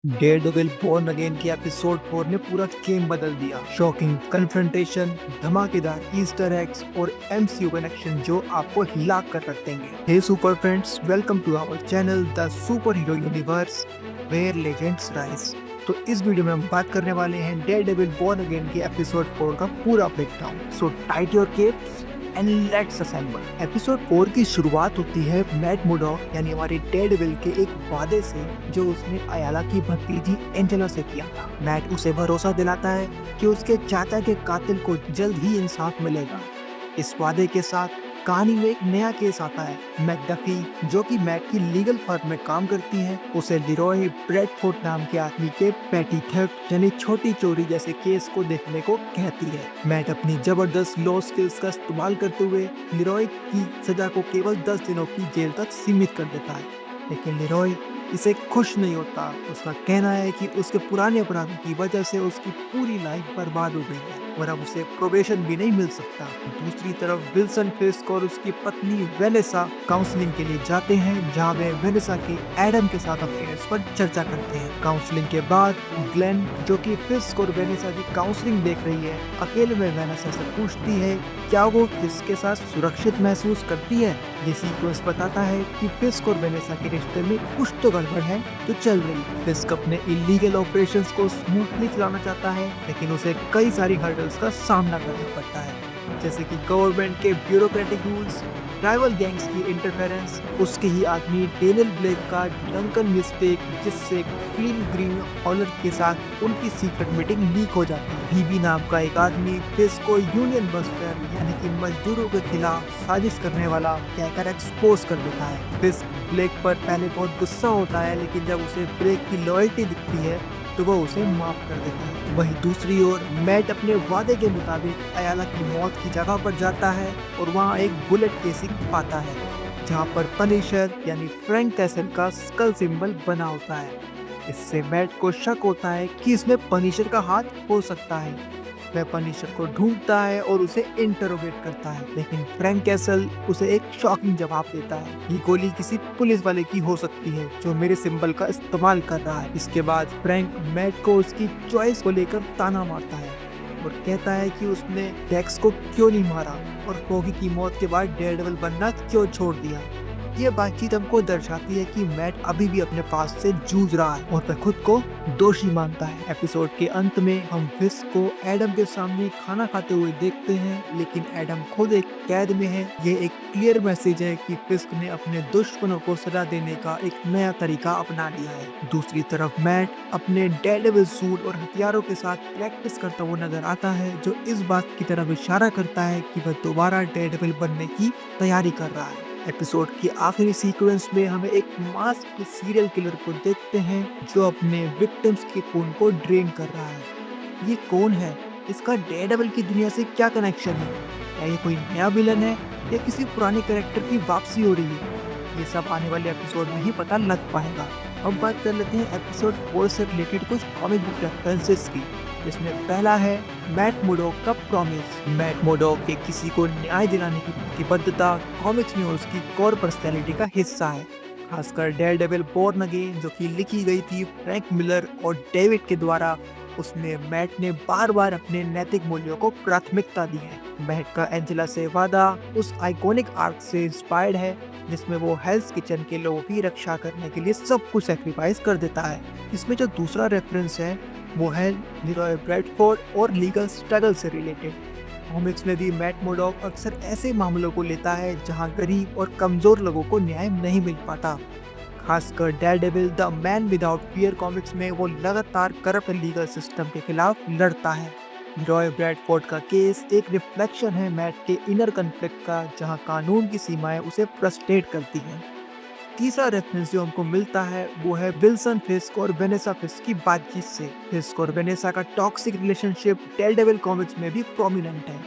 Daredevil Born Again की episode 4 ने पूरा गेम बदल दिया। शॉकिंग कन्फ्रंटेशन, धमाकेदार ईस्टर एग्स और एमसीयू कनेक्शन जो आपको हिला कर रख देंगे। Hey super friends, welcome to our channel the super hero universe where legends rise. तो इस वीडियो में हम बात करने वाले हैं डेयरडेविल बॉर्न अगेन की एपिसोड 4 का पूरा breakdown. So tight your capes and let's assemble. Episode 4 की शुरुआत होती है मैट मुर्डॉक यानी हमारे डेयरडेविल के एक वादे से जो उसने अयाला की भतीजी एंजेला से किया था। मैट उसे भरोसा दिलाता है कि उसके चाचा के कातिल को जल्द ही इंसाफ मिलेगा। इस वादे के साथ कहानी में एक नया केस आता है। मैकडफी जो कि मैट की लीगल फर्म में काम करती है, उसे लिरॉय ब्रैडफोर्ड नाम के आदमी के पेटी थेफ्ट यानी छोटी चोरी जैसे केस को देखने को कहती है। मैट अपनी जबरदस्त लॉ स्किल्स का इस्तेमाल करते हुए लिरॉय की सजा को केवल 10 दिनों की जेल तक सीमित कर देता है, लेकिन लिरॉय इसे खुश नहीं होता। उसका कहना है कि उसके पुराने अपराधों की वजह से उसकी पूरी लाइफ बर्बाद हो गई है और अब उसे प्रोबेशन भी नहीं मिल सकता। दूसरी तरफ विल्सन फिस्क और उसकी पत्नी वेनेसा काउंसलिंग के लिए जाते हैं, जहां वे वेनेसा के एडम के साथ अफेयर्स पर चर्चा करते हैं। काउंसलिंग के बाद ग्लेन जो कि फिस्क और वेनेसा की काउंसलिंग देख रही है, अकेले में वेनेसा से पूछती है क्या वो फिस्क के साथ सुरक्षित महसूस करती है। ये सीक्वेंस बताता है कि फिस्क और वेनेसा के रिश्ते में कुछ तो गड़बड़ है जो चल रही है। फिस्क अपने इलीगल ऑपरेशंस को स्मूथली चलाना चाहता है, लेकिन उसे कई सारी हर्डल्स का सामना करना पड़ता है, जैसे कि गवर्नमेंट के ब्यूरोक्रेटिक रूल्स, राइवल गैंग्स की इंटरफेरेंस, उसके ही आदमी डेनियल ब्लेक का ड्रंकन मिस्टेक जिससे क्लीन ग्रीन हॉलर के साथ उनकी सीक्रेट मीटिंग लीक हो जाती है। बीबी नाम का एक आदमी फिस्क को यूनियन बस्टर यानी कि मजदूरों के खिलाफ साजिश करने वाला कहकर एक्सपोज कर देता है। फिस्क ब्लेक पर पहले बहुत गुस्सा होता है, लेकिन जब उसे ब्लेक की लॉयल्टी दिखती है तो वह उसे माफ कर देता है। वहीं दूसरी ओर मैट अपने वादे के मुताबिक अयाला की मौत की जगह पर जाता है और वहां एक बुलेट केसिंग पाता है, जहां पर पनिशर यानी फ्रैंक कैसल का स्कल सिंबल बना होता है। इससे मैट को शक होता है कि इसमें पनिशर का हाथ हो सकता है। वह पनिशर को ढूंढता है और उसे इंटरोगेट करता है, लेकिन फ्रैंक कैसल उसे एक शॉकिंग जवाब देता है। ये गोली किसी पुलिस वाले की हो सकती है जो मेरे सिंबल का इस्तेमाल कर रहा है। इसके बाद फ्रैंक मैट को उसकी चॉइस को लेकर ताना मारता है और कहता है कि उसने डेक्स को क्यों नहीं मारा और फोगी की मौत के बाद डेयरडेविल बनना क्यों छोड़ दिया। ये बातचीत हमको दर्शाती है कि मैट अभी भी अपने पास से जूझ रहा है और वह खुद को दोषी मानता है। एपिसोड के अंत में हम फिस्क को एडम के सामने खाना खाते हुए देखते हैं, लेकिन एडम खुद एक कैद में है। ये एक क्लियर मैसेज है कि फिस्क ने अपने दुश्मनों को सजा देने का एक नया तरीका अपना लिया है। दूसरी तरफ मैट अपने डेयरडेविल सूट और हथियारों के साथ प्रैक्टिस करता हुआ नजर आता है, जो इस बात की तरफ इशारा करता है कि वह दोबारा डेयरडेविल बनने की तैयारी कर रहा है। एपिसोड की आखिरी सीक्वेंस में हमें एक मास्क सीरियल किलर को देखते हैं जो अपने विक्टिम्स के खून को ड्रेन कर रहा है। ये कौन है? इसका डेयरडेविल की दुनिया से क्या कनेक्शन है? क्या ये कोई नया विलन है या किसी पुराने कैरेक्टर की वापसी हो रही है? ये सब आने वाले एपिसोड में ही पता लग पाएगा। अब बात कर लेते हैं एपिसोड 4 से रिलेटेड कुछ कॉमिक बुक रेफरेंसेस की। इसमें पहला है मैट मुर्डॉक का प्रॉमिस। मैट मुर्डॉक के किसी को न्याय दिलाने की प्रतिबद्धता कॉमिक्स में उसकी कोर पर्सनैलिटी का हिस्सा है। खासकर डेयरडेविल बॉर्न अगेन जो कि लिखी गई थी फ्रैंक मिलर और डेविड के द्वारा, उसमें मैट ने बार बार अपने नैतिक मूल्यों को प्राथमिकता दी है। मैट का एंजेला से वादा उस आइकॉनिक आर्क से इंस्पायर्ड है जिसमें वो हेल्स किचन के लोगों की रक्षा करने के लिए सब कुछ सैक्रिफाइस कर देता है। इसमें जो दूसरा रेफरेंस है वो है लिरॉय ब्रैडफोर्ड और लीगल स्ट्रगल से रिलेटेड। कॉमिक्स में भी मैट मुर्डॉक अक्सर ऐसे मामलों को लेता है जहां गरीब और कमजोर लोगों को न्याय नहीं मिल पाता। खासकर Daredevil the man without fear comics में वो लगातार करप्ट लीगल सिस्टम के खिलाफ लड़ता है। लिरॉय ब्रैडफोर्ड का केस एक रिफ्लेक्शन है मैट के इनर कॉन्फ्लिक्ट का, जहां कानून की सीमाएं उसे फ्रस्ट्रेट करती हैं। तीसरा रेफरेंस जो हमको मिलता है वो है विल्सन फिस्क और वेनेसा फिस्क की बातचीत से। फिस्क और वेनेसा का टॉक्सिक रिलेशनशिप डेयरडेविल कॉमिक्स में भी प्रोमिनेंट है।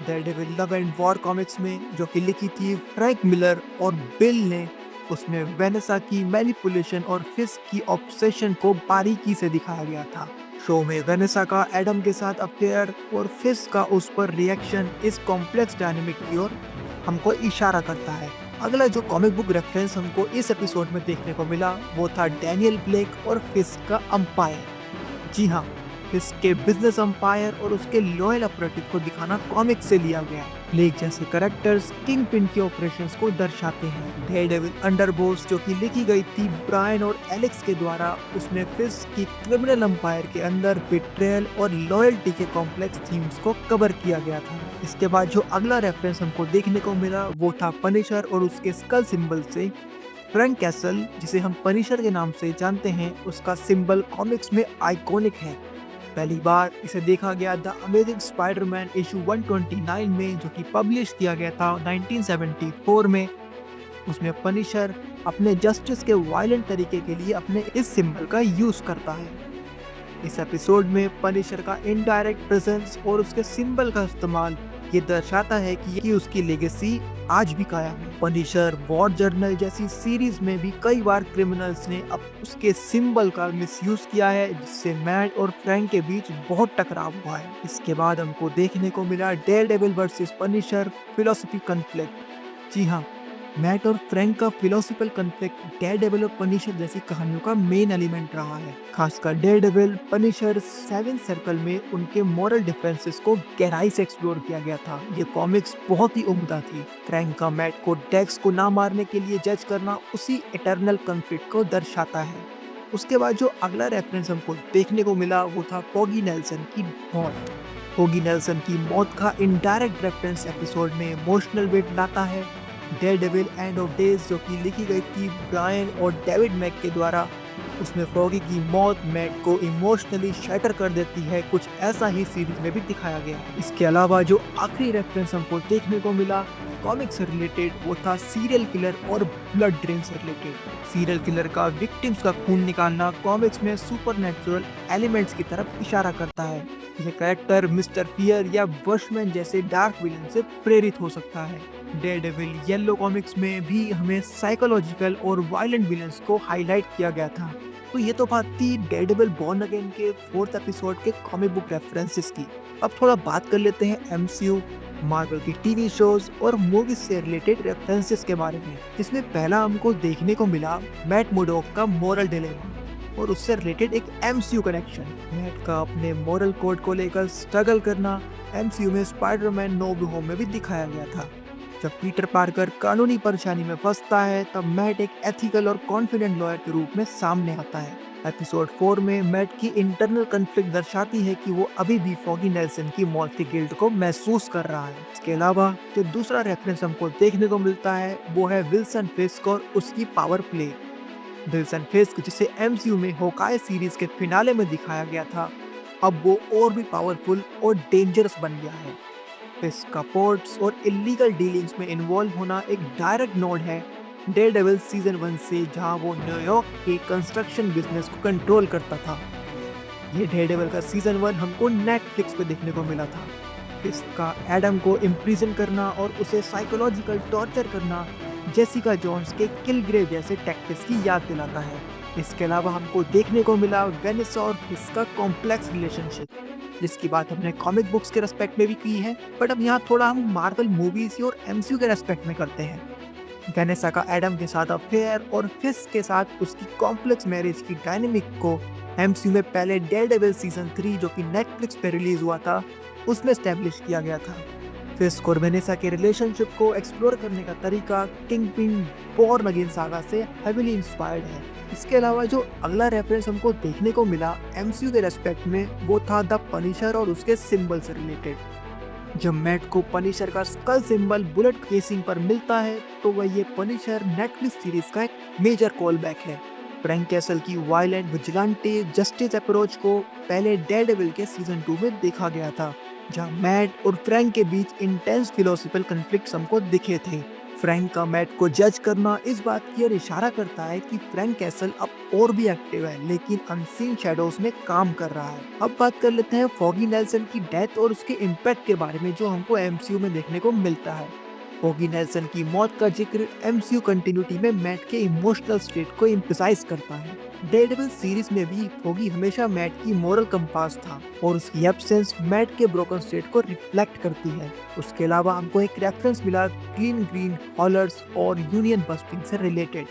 Daredevil love and war comics में जो कि लिखी थी फ्रैंक मिलर और बिल ने, उसमें वेनेसा की मैनिपुलेशन और फिस्क की ऑब्सेशन को बारीकी से दिखाया गया था। शो में वेनेसा का एडम के साथ अफेयर और फिस्क का उस पर रिएक्शन इस कॉम्प्लेक्स डायनेमिक की ओर हमको इशारा करता है। अगला जो कॉमिक बुक रेफरेंस हमको इस एपिसोड में देखने को मिला वो था डैनियल ब्लेक और फिस्क का अंपायर। जी हाँ, इसके बिजनेस अंपायर और उसके लॉयल ऑपरेटिव को दिखाना कॉमिक से लिया गया है। ब्लेक जैसे कैरेक्टर्स किंग पिन के ऑपरेशंस को दर्शाते हैं। डेयरडेविल अंडरबॉस जो कि लिखी गई थी ब्रायन और एलेक्स के द्वारा, उसमें फिस्क की क्रिमिनल अंपायर के अंदर बिट्रेयल और लॉयल्टी के कॉम्प्लेक्स थीम्स को कवर किया गया था। इसके बाद जो अगला रेफरेंस हमको देखने को मिला वो था पनिशर और उसके स्कल सिंबल से। फ्रैंक कैसल, जिसे हम पनिशर के नाम से जानते हैं, उसका सिंबल कॉमिक्स में आइकॉनिक है। पहली बार इसे देखा गया द अमेजिंग स्पाइडरमैन इशू 129 में, जो कि पब्लिश किया गया था 1974 में। उसमें पनिशर अपने जस्टिस के वायलेंट तरीके के लिए अपने इस सिंबल का यूज करता है। इस एपिसोड में पनिशर का इनडायरेक्ट प्रेजेंस और उसके सिंबल का इस्तेमाल ये दर्शाता है कि उसकी लेगेसी आज भी कायम है। पनिशर वॉर जर्नल जैसी सीरीज में भी कई बार क्रिमिनल्स ने अब उसके सिंबल का मिसयूज किया है, जिससे मैट और फ्रैंक के बीच बहुत टकराव हुआ है। इसके बाद हमको देखने को मिला Daredevil versus Punisher philosophy conflict. जी हाँ, मैट और फ्रैंक का फिलोसफिकल कॉन्फ्लिक्ट डेयरडेविल और पनिशर जैसी कहानियों का मेन एलिमेंट रहा है। खासकर डेयरडेविल पनिशर सेवन सर्कल में उनके मॉरल डिफरेंसेस को गहराई से एक्सप्लोर किया गया था। ये कॉमिक्स बहुत ही उम्दा थी। फ्रैंक का मैट को डेक्स को ना मारने के लिए जज करना उसी इटर्नल कॉन्फ्लिक्ट को दर्शाता है। उसके बाद जो अगला रेफरेंस हमको देखने को मिला वो था फॉगी नेल्सन की मौत। फॉगी नेल्सन की मौत का इनडायरेक्ट रेफरेंस एपिसोड में इमोशनल वेट लाता है। डेयरडेविल एंड ऑफ डेज जो कि लिखी गई थी ब्रायन और डेविड मैक के द्वारा, उसमें फॉगी की मौत मैक को इमोशनली शैटर कर देती है। कुछ ऐसा ही सीरीज में भी दिखाया गया। इसके अलावा जो आखिरी रेफरेंस हमको देखने को मिला कॉमिक से रिलेटेड वो था सीरियल किलर और ब्लड ड्रेन से रिलेटेड। सीरियल किलर का विक्टिम्स का खून निकालना कॉमिक्स में सुपरनैचुरल एलिमेंट्स की तरफ इशारा करता है। यह कैरेक्टर मिस्टर फियर या वॉचमैन जैसे डार्क विलन से प्रेरित हो सकता है। डेयरडेविल येलो कॉमिक्स में भी हमें साइकोलॉजिकल और वायलेंट विलन्स को हाईलाइट किया गया था। तो ये तो बात थी डेयरडेविल बॉर्न अगेन के 4th एपिसोड के कॉमिक बुक रेफरेंसेस की। अब थोड़ा बात कर लेते हैं एमसीयू, मार्वल की टीवी शोज और मूवीज से रिलेटेड रेफरेंसेस के बारे में, जिसमें पहला हमको देखने को मिला मैट मुर्डॉक का मोरल डिलेमा और उससे रिलेटेड एक एमसीयू कनेक्शन। मैट का अपने मोरल कोड को लेकर स्ट्रगल करना एमसीयू में स्पाइडरमैन नो वे होम में भी दिखाया गया था। जब पीटर पार्कर कानूनी परेशानी में फंसता है तब मैट एक एथिकल और कॉन्फिडेंट लॉयर के रूप में सामने आता है। एपिसोड 4 में मैट की इंटरनल कॉन्फ्लिक्ट दर्शाती है कि वो अभी भी फॉगी नेल्सन की मौत की गिल्ट को महसूस कर रहा है। इसके अलावा जो दूसरा रेफरेंस हमको देखने को मिलता है वो है विल्सन फिस्क और उसकी पावर प्ले। विल्सन फिस्क, जिसे एमसीयू में होकाई सीरीज के फिनाले में दिखाया गया था, अब वो और भी पावरफुल और डेंजरस बन गया है। फिस्क का पोर्ट्स और इलीगल डीलिंग्स में इन्वॉल्व होना एक डायरेक्ट नोड है डेयरडेविल सीजन 1 से, जहां वो न्यूयॉर्क के कंस्ट्रक्शन बिजनेस को कंट्रोल करता था। ये डेयरडेविल का सीजन 1 हमको नेटफ्लिक्स पे देखने को मिला था। फिस्क का एडम को इम्प्रिजन करना और उसे साइकोलॉजिकल टॉर्चर करना जेसिका जोन्स के किलग्रेव जैसे टैक्टिक्स की याद दिलाता है। इसके अलावा हमको देखने को मिला वेनेसा और फिस्क का कॉम्प्लेक्स रिलेशनशिप, जिसकी बात हमने कॉमिक बुक्स के रेस्पेक्ट में भी की है, बट अब यहाँ थोड़ा हम मार्वल मूवीज और एमसीयू के रेस्पेक्ट में करते हैं। वेनेसा का एडम के साथ अफेयर और फिस्क के साथ उसकी कॉम्प्लेक्स मैरिज की डायनेमिक को एमसीयू में पहले डेयरडेविल सीजन 3 जो कि नेटफ्लिक्स पे रिलीज हुआ था उसमें एस्टेब्लिश किया गया था। फिस्क और वेनेसा के रिलेशनशिप को एक्सप्लोर करने का तरीका किंगपिन बॉर्न अगेन सागा से हेवीली इंस्पायर्ड है। इसके अलावा जो अगला रेफरेंस हमको देखने को मिला एमसीयू के रेस्पेक्ट में वो था द पनिशर और उसके सिंबल से रिलेटेड। जब मैट को पनिशर का स्कल सिंबल बुलेट केसिंग पर मिलता है तो वह ये पनिशर नेटफ्लिक्स सीरीज का एक मेजर कॉल बैक है। फ्रैंक कैसल की वायलेंट विजिलेंटे जस्टिस अप्रोच को पहले डेयरडेविल के सीजन 2 में देखा गया था, जहां मैट और फ्रैंक के बीच इंटेंस फिलोसफिकल कॉन्फ्लिक्ट हमको दिखे थे। फ्रैंक का मैट को जज करना इस बात की ओर इशारा करता है कि फ्रैंक कैसल अब और भी एक्टिव है, लेकिन अनसीन शैडोज में काम कर रहा है। अब बात कर लेते हैं फॉगी नेल्सन की डेथ और उसके इम्पैक्ट के बारे में जो हमको एमसीयू में देखने को मिलता है। फॉगी नेल्सन की मौत का जिक्र एमसीयू कंटिन्यूटी में मैट के इमोशनल स्टेट को एम्फसाइज करता है। डेयरडेविल सीरीज में भी फोगी हमेशा मैट की मोरल कंपास था और उसकी एब्सेंस मैट के ब्रोकन स्टेट को रिफ्लेक्ट करती है। उसके अलावा हमको एक रेफरेंस मिला क्लीन ग्रीन हॉलर्स और यूनियन बस्टिंग से रिलेटेड।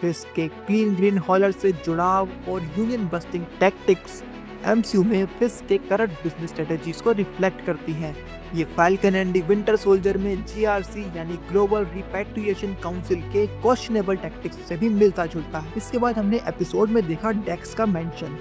फिस्क के क्लीन ग्रीन हॉलर से जुड़ाव और यूनियन बस्टिंग टैक्टिक्स एमसीयू में फिस्क के करंट बिजनेस स्ट्रेटजीज को रिफ्लेक्ट करती हैं। ये falcon and the winter soldier में जीआरसी यानी ग्लोबल रिपैट्रिएशन काउंसिल के क्वेश्चनेबल टैक्टिक्स से भी मिलता जुलता है। इसके बाद हमने एपिसोड में देखा डेक्स का मेंशन।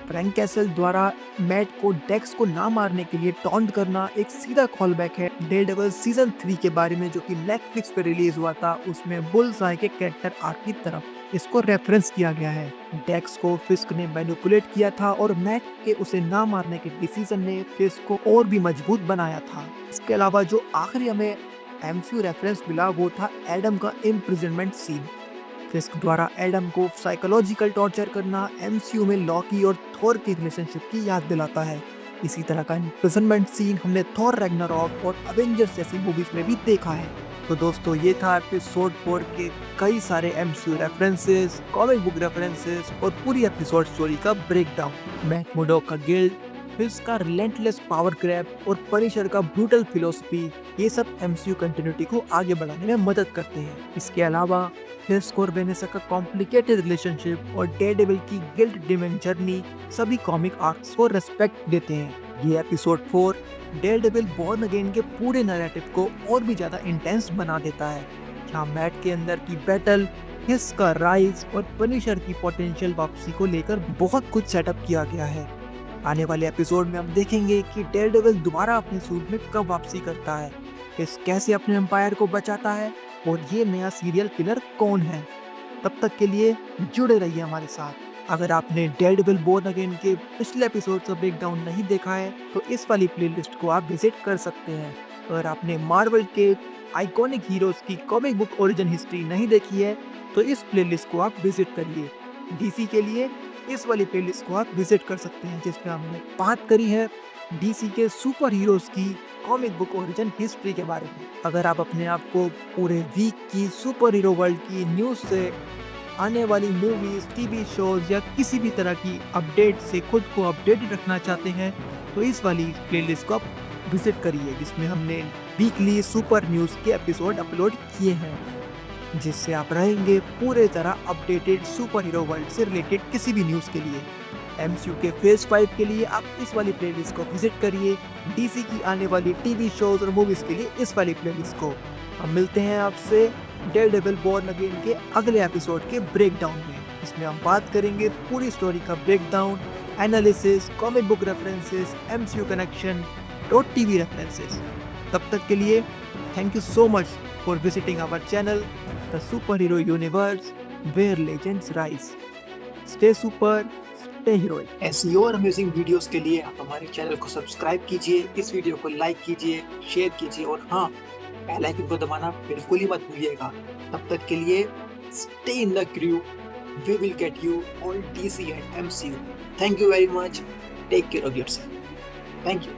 फ्रैंक कैसल द्वारा मैट को डेक्स को ना मारने के लिए टॉन्ट करना एक सीधा कॉलबैक है डेयरडेविल सीजन 3 के बारे में, जो कि नेटफ्लिक्स पे रिलीज हुआ था। उसमें बुल्सआई के कैरेक्टर आर्क की तरफ इसको रेफरेंस किया गया है। डेक्स को फिस्क ने मैनिपुलेट किया था और मैट के उसे ना मारने के डिसीजन ने फिस्क को और भी मजबूत बनाया था। इसके अलावा जो आखिरी हमें एमसीयू रेफरेंस मिला वो था एडम का इम्प्रिजनमेंट सीन। फिस्क द्वारा एडम को साइकोलॉजिकल टॉर्चर करना एमसीयू में लॉकी और थॉर की रिलेशनशिप की याद दिलाता है। इसी तरह का इम्प्रिजनमेंट सीन हमने थॉर रैग्नारॉक और अवेंजर्स जैसी मूवीज में भी देखा है। तो दोस्तों ये था एपिसोड 4 के कई सारे MCU references, comic book references और पूरी एपिसोड स्टोरी का ब्रेकडाउन। मैट मुर्डॉक का गिल्ड, फिस्क का रिलेंटलेस पावर ग्रैब और पनिशर का ब्रूटल फिलॉसफी, ये सब एमसीयू कंटिन्यूटी को आगे बढ़ाने में मदद करते हैं। इसके अलावा फिस्क और वेनेसा का कॉम्प्लिकेटेड रिलेशनशिप और डेयरडेविल की गिल्ट ड्रिवन जर्नी सभी कॉमिक आर्क्स को रेस्पेक्ट देते हैं। ये एपिसोड 4 डेयरडेविल बॉर्न अगेन के पूरे नैरेटिव को और भी ज्यादा इंटेंस बना देता है। यहाँ मैट के अंदर की बैटल, फिस्क का राइज और पनिशर की पोटेंशियल वापसी को लेकर बहुत कुछ सेटअप किया गया है। आने वाले एपिसोड में हम देखेंगे कि डेयरडेविल दोबारा अपने सूट में कब वापसी करता है, फिस्क कैसे अपने एम्पायर को बचाता है और ये नया सीरियल किलर कौन है। तब तक के लिए जुड़े रहिए हमारे साथ। अगर आपने डेयरडेविल बॉर्न अगेन के पिछले एपिसोड का ब्रेकडाउन नहीं देखा है तो इस वाली प्लेलिस्ट को आप विजिट कर सकते हैं। अगर आपने मार्वल के आइकॉनिक हीरोज की कॉमिक बुक ओरिजिन हिस्ट्री नहीं देखी है तो इस प्लेलिस्ट को आप विजिट करिए। डीसी के लिए इस वाली प्लेलिस्ट को आप विजिट कर सकते हैं जिसमें हमने बात करी है डीसी के सुपर हीरोज की कॉमिक बुक ओरिजिन हिस्ट्री के बारे में। अगर आप अपने आप को पूरे वीक की सुपर हीरो वर्ल्ड की न्यूज से, आने वाली मूवीज, टीवी शोज या किसी भी तरह की अपडेट से खुद को अपडेटेड रखना चाहते हैं तो इस वाली प्लेलिस्ट को आप विजिट करिए जिसमें हमने वीकली सुपर न्यूज के एपिसोड अपलोड किए हैं, जिससे आप रहेंगे पूरे तरह अपडेटेड सुपर हीरो वर्ल्ड से रिलेटेड किसी भी न्यूज़ के लिए। एमसीयू के फेज 5 के लिए आप इस वाली प्लेलिस्ट को विजिट करिए। डीसी की आने वाली टीवी शोज और मूवीज के लिए इस वाली प्लेलिस्ट को। हम मिलते हैं आपसे डेयरडेविल बॉर्न अगेन के अगले एपिसोड के ब्रेकडाउन में। इसमें हम बात करेंगे पूरी स्टोरी का breakdown, analysis, comic book references, MCU connection और टीवी रेफरेंसेस। तब तक के लिए thank you so much for visiting our channel the super hero universe where legends rise. Stay super, stay heroic. ऐसी और अमेजिंग वीडियोस के लिए आप हमारे चैनल को सब्सक्राइब कीजिए, इस वीडियो को लाइक कीजिए, शेयर कीजिए और हाँ, बेल आइकन को दबाना बिल्कुल ही मत भूलिएगा। तब तक के लिए stay in the crew, we will get you on DC and MCU. Thank you very much, take care of yourself. Thank you.